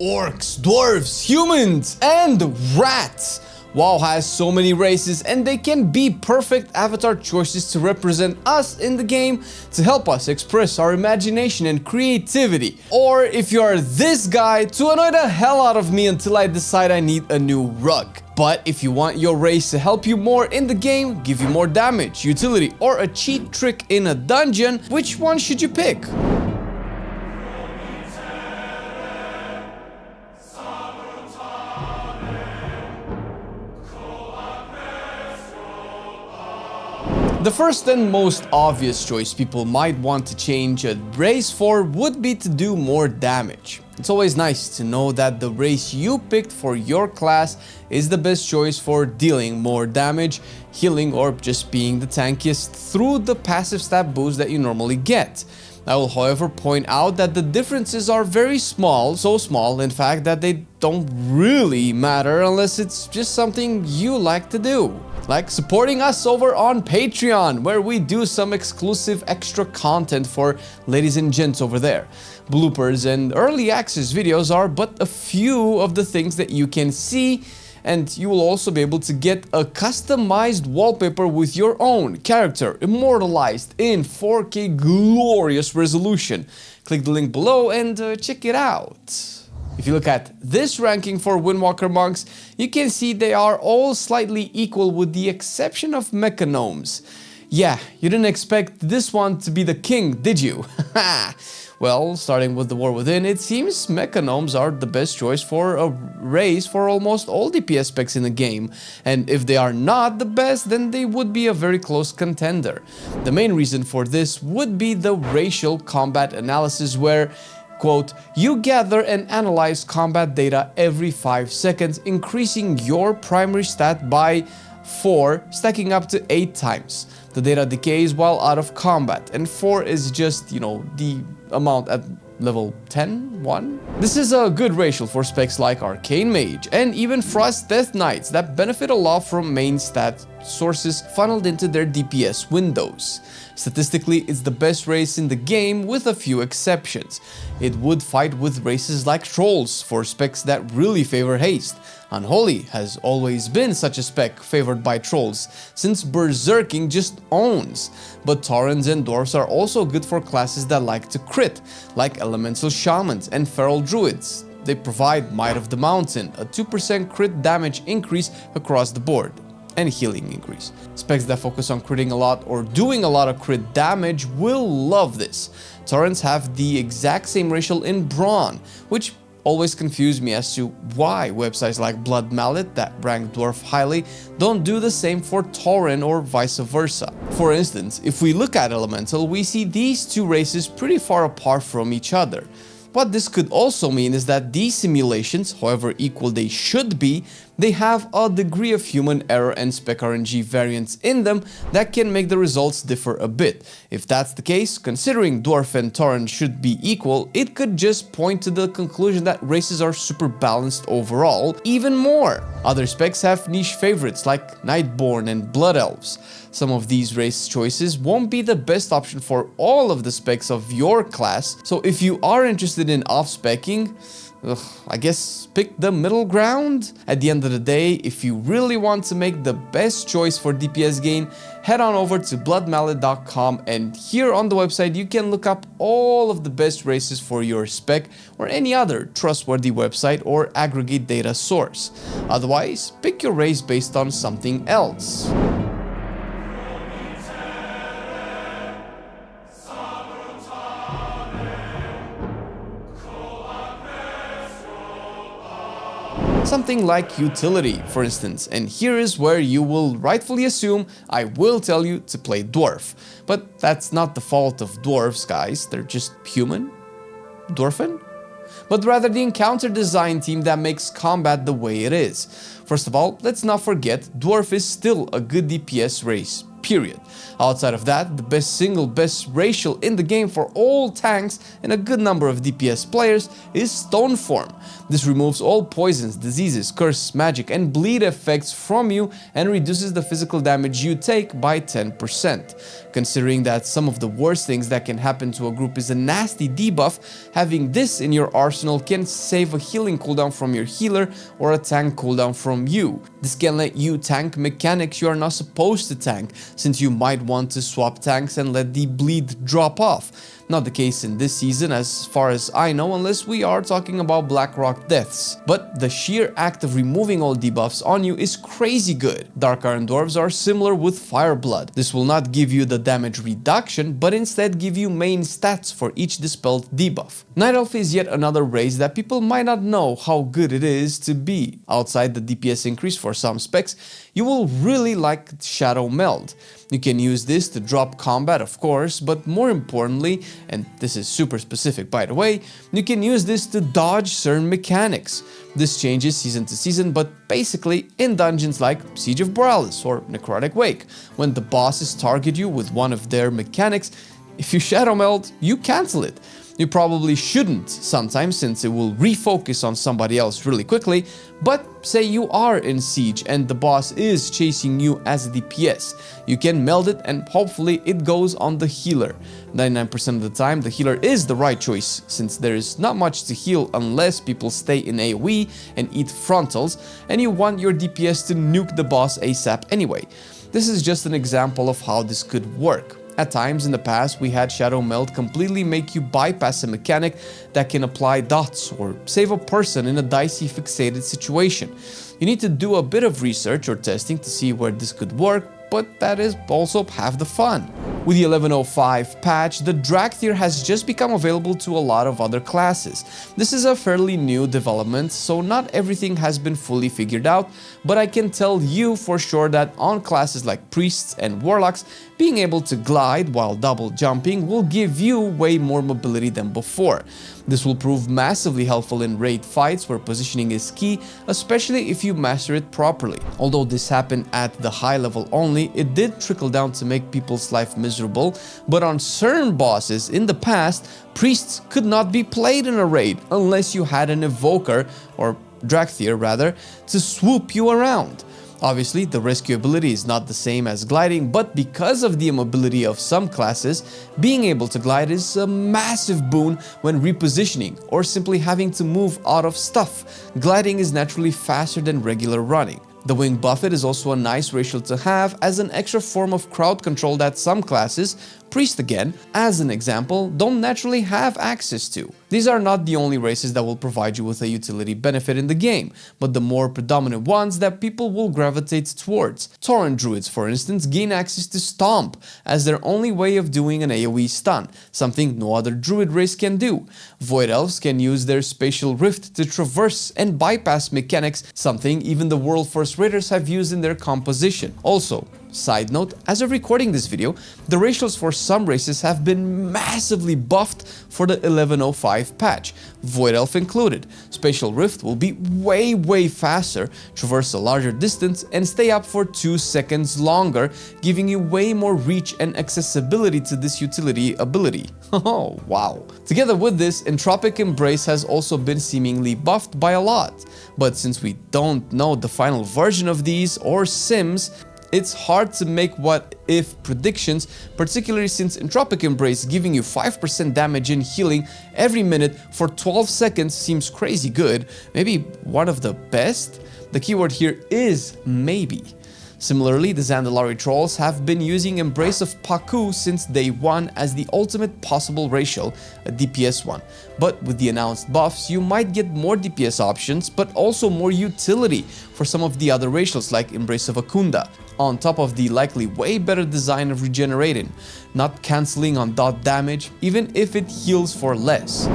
Orcs, dwarves, humans, and rats. WoW has so many races and they can be perfect avatar choices to represent us in the game to help us express our imagination and creativity. Or if you are this guy, to annoy the hell out of me until I decide I need a new rug. But if you want your race to help you more in the game, give you more damage, utility, or a cheat trick in a dungeon, which one should you pick? The first and most obvious choice people might want to change a race for would be to do more damage. It's always nice to know that the race you picked for your class is the best choice for dealing more damage, healing, or just being the tankiest through the passive stat boost that you normally get. I will, however, point out that the differences are very small, so small in fact that they don't really matter unless it's just something you like to do. Like supporting us over on Patreon, where we do some exclusive extra content for ladies and gents over there. Bloopers and early access videos are but a few of the things that you can see, and you will also be able to get a customized wallpaper with your own character immortalized in 4K glorious resolution. Click the link below and check it out. If you look at this ranking for Windwalker monks, you can see they are all slightly equal with the exception of Mechagnomes. Yeah, you didn't expect this one to be the king, did you? Well, starting with the War Within, it seems Mechagnomes are the best choice for a race for almost all DPS specs in the game, and if they are not the best, then they would be a very close contender. The main reason for this would be the racial combat analysis where, quote, you gather and analyze combat data every 5 seconds, increasing your primary stat by 4, stacking up to 8 times. The data decays while out of combat, and 4 is just, the amount at level 10, 1? This is a good ratio for specs like Arcane Mage and even Frost Death Knights that benefit a lot from main stat sources funneled into their DPS windows. Statistically, it's the best race in the game with a few exceptions. It would fight with races like Trolls for specs that really favor haste. Unholy has always been such a spec favored by Trolls, since Berserking just owns. But Taurens and Dwarfs are also good for classes that like to crit, like Elemental Shamans and Feral Druids. They provide Might of the Mountain, a 2% crit damage increase across the board, and healing increase. Specs that focus on critting a lot or doing a lot of crit damage will love this. Taurens have the exact same ratio in Brawn, which always confused me as to why websites like Blood Mallet that rank Dwarf highly don't do the same for Tauren or vice versa. For instance, if we look at Elemental, we see these two races pretty far apart from each other. What this could also mean is that these simulations, however equal they should be, they have a degree of human error and spec RNG variance in them that can make the results differ a bit. If that's the case, considering Dwarf and Tauren should be equal, it could just point to the conclusion that races are super balanced overall, even more. Other specs have niche favorites like Nightborn and Blood Elves. Some of these race choices won't be the best option for all of the specs of your class, so if you are interested in off-specking, I guess pick the middle ground. At the end of the day, if you really want to make the best choice for DPS game, head on over to bloodmallet.com, and here on the website you can look up all of the best races for your spec or any other trustworthy website or aggregate data source. Otherwise, pick your race based on something else. Something like utility, for instance, and here is where you will rightfully assume I will tell you to play Dwarf. But that's not the fault of dwarves, guys, they're just human? Dwarfen? But rather the encounter design team that makes combat the way it is. First of all, let's not forget, Dwarf is still a good DPS race, period. Outside of that, the best racial in the game for all tanks and a good number of DPS players is Stoneform. This removes all poisons, diseases, curse, magic, and bleed effects from you and reduces the physical damage you take by 10%. Considering that some of the worst things that can happen to a group is a nasty debuff, having this in your arsenal can save a healing cooldown from your healer or a tank cooldown from you. This can let you tank mechanics you are not supposed to tank, since you might want to swap tanks and let the bleed drop off. Not the case in this season as far as I know, unless we are talking about Blackrock deaths. But the sheer act of removing all debuffs on you is crazy good. Dark Iron Dwarves are similar with Fireblood. This will not give you the damage reduction, but instead give you main stats for each dispelled debuff. Night Elf is yet another race that people might not know how good it is to be. Outside the DPS increase for some specs, you will really like Shadow Meld. You can use this to drop combat, of course, but more importantly, and this is super specific by the way, you can use this to dodge certain mechanics. This changes season to season, but basically in dungeons like Siege of Borealis or Necrotic Wake, when the bosses target you with one of their mechanics, if you Shadow Meld, you cancel it. You probably shouldn't sometimes, since it will refocus on somebody else really quickly, but say you are in Siege and the boss is chasing you as a DPS. You can meld it and hopefully it goes on the healer. 99% of the time the healer is the right choice, since there is not much to heal unless people stay in AoE and eat frontals, and you want your DPS to nuke the boss ASAP anyway. This is just an example of how this could work. At times in the past, we had Shadow Meld completely make you bypass a mechanic that can apply dots or save a person in a dicey fixated situation. You need to do a bit of research or testing to see where this could work, but that is also half the fun. With the 11.05 patch, the Dractyr has just become available to a lot of other classes. This is a fairly new development, so not everything has been fully figured out, but I can tell you for sure that on classes like Priests and Warlocks, being able to glide while double jumping will give you way more mobility than before. This will prove massively helpful in raid fights where positioning is key, especially if you master it properly. Although this happened at the high level only, it did trickle down to make people's life miserable, but on certain bosses in the past, Priests could not be played in a raid unless you had an Evoker, or Dractyr rather, to swoop you around. Obviously, the rescue ability is not the same as gliding, but because of the immobility of some classes, being able to glide is a massive boon when repositioning or simply having to move out of stuff. Gliding is naturally faster than regular running. The Wing Buffet is also a nice racial to have as an extra form of crowd control that some classes, Priest again, as an example, don't naturally have access to. These are not the only races that will provide you with a utility benefit in the game, but the more predominant ones that people will gravitate towards. Tauren Druids, for instance, gain access to Stomp as their only way of doing an AoE stun, something no other Druid race can do. Void Elves can use their Spatial Rift to traverse and bypass mechanics, something even the World Force Raiders have used in their composition. Also, side note, as of recording this video, the racials for some races have been massively buffed for the 11.05 patch, Void Elf included. Spatial Rift will be way faster, traverse a larger distance, and stay up for 2 seconds longer, giving you way more reach and accessibility to this utility ability. Oh, wow. Together with this, Entropic Embrace has also been seemingly buffed by a lot. But since we don't know the final version of these or sims, it's hard to make what-if predictions, particularly since Entropic Embrace giving you 5% damage and healing every minute for 12 seconds seems crazy good, maybe one of the best? The keyword here is maybe. Similarly, the Zandalari trolls have been using Embrace of Paku since day one as the ultimate possible racial, a DPS one. But with the announced buffs, you might get more DPS options, but also more utility for some of the other racials like Embrace of Akunda, on top of the likely way better design of regenerating, not cancelling on dot damage, even if it heals for less.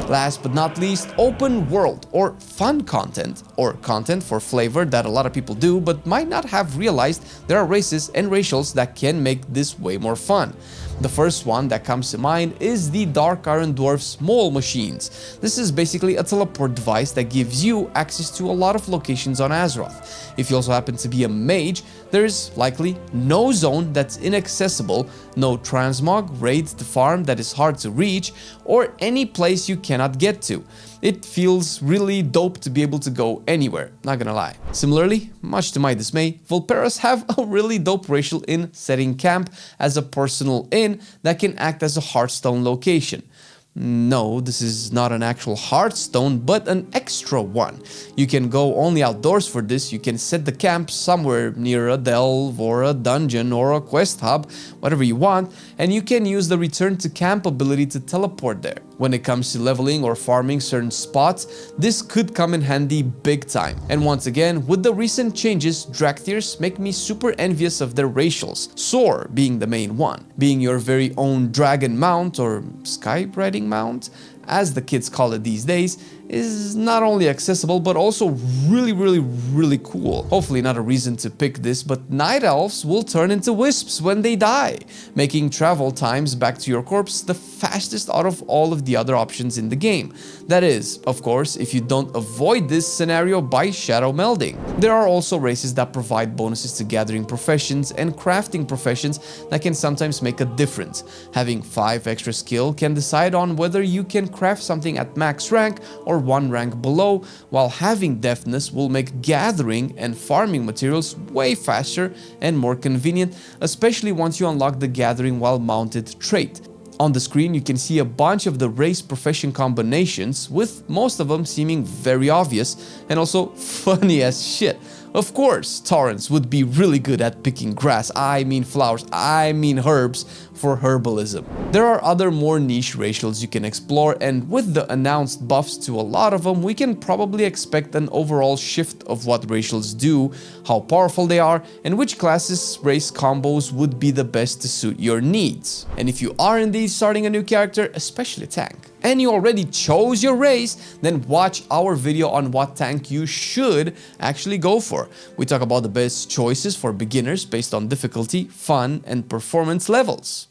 Last but not least, open world or fun content, or content for flavor that a lot of people do but might not have realized there are races and racials that can make this way more fun. The first one that comes to mind is the Dark Iron Dwarf's mole machines. This is basically a teleport device that gives you access to a lot of locations on Azeroth. If you also happen to be a mage, there's likely no zone that's inaccessible, no transmog, raid to farm that is hard to reach, or any place you cannot get to. It feels really dope to be able to go anywhere, not gonna lie. Similarly, much to my dismay, Vulperas have a really dope racial inn setting camp as a personal inn that can act as a Hearthstone location. No, this is not an actual Hearthstone, but an extra one. You can go only outdoors for this. You can set the camp somewhere near a delve or a dungeon or a quest hub, whatever you want, and you can use the return to camp ability to teleport there. When it comes to leveling or farming certain spots, this could come in handy big time. And once again, with the recent changes, Draktirs make me super envious of their racials, Soar being the main one. Being your very own dragon mount, or sky riding mount, as the kids call it these days, is not only accessible but also really cool. Hopefully not a reason to pick this, but night elves will turn into wisps when they die, making travel times back to your corpse the fastest out of all of the other options in the game. That is, of course, if you don't avoid this scenario by shadow melding. There are also races that provide bonuses to gathering professions and crafting professions that can sometimes make a difference. Having 5 extra skill can decide on whether you can craft something at max rank or 1 rank below, while having deftness will make gathering and farming materials way faster and more convenient, especially once you unlock the gathering while mounted trait. On the screen you can see a bunch of the race profession combinations, with most of them seeming very obvious and also funny as shit. Of course, Taurens would be really good at picking grass, flowers, herbs for herbalism. There are other more niche racials you can explore, and with the announced buffs to a lot of them, we can probably expect an overall shift of what racials do, how powerful they are, and which classes race combos would be the best to suit your needs. And if you are indeed starting a new character, especially tank, and you already chose your race, then watch our video on what tank you should actually go for. We talk about the best choices for beginners based on difficulty, fun, and performance levels.